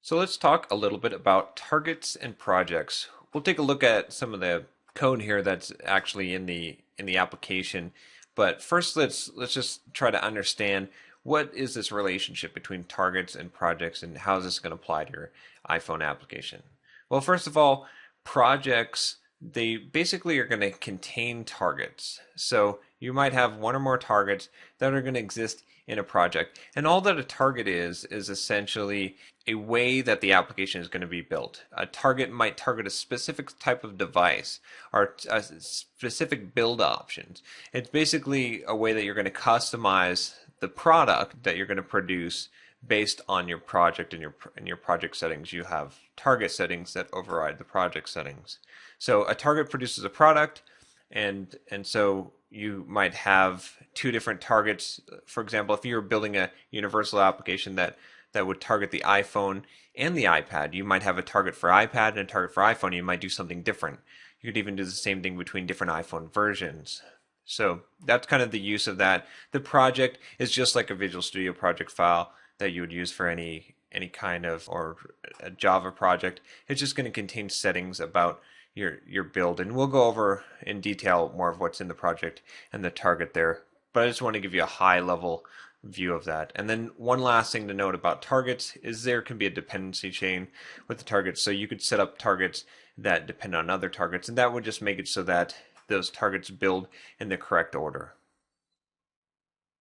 So let's talk a little bit about targets and projects. We'll take a look at some of the code here that's actually in the application. But first let's just try to understand what is this relationship between targets and projects and how is this going to apply to your iPhone application. Well, first of all, projects they basically are going to contain targets. So you might have one or more targets that are going to exist in a project. And all that a target is essentially a way that the application is going to be built. A target might target a specific type of device or a specific build options. It's basically a way that you're going to customize the product that you're going to produce based on your project and your project settings. You have target settings that override the project settings. So a target produces a product, and so you might have two different targets. For example, if you're building a universal application that would target the iPhone and the iPad, you might have a target for iPad and a target for iPhone. You might do something different. You could even do the same thing between different iPhone versions. So that's kind of the use of that. The project is just like a Visual Studio project file that you would use for any kind of or a Java project. It's just going to contain settings about your build, and we'll go over in detail more of what's in the project and the target there. But I just want to give you a high level view of that. And then one last thing to note about targets is there can be a dependency chain with the targets. So you could set up targets that depend on other targets, and that would just make it so that those targets build in the correct order.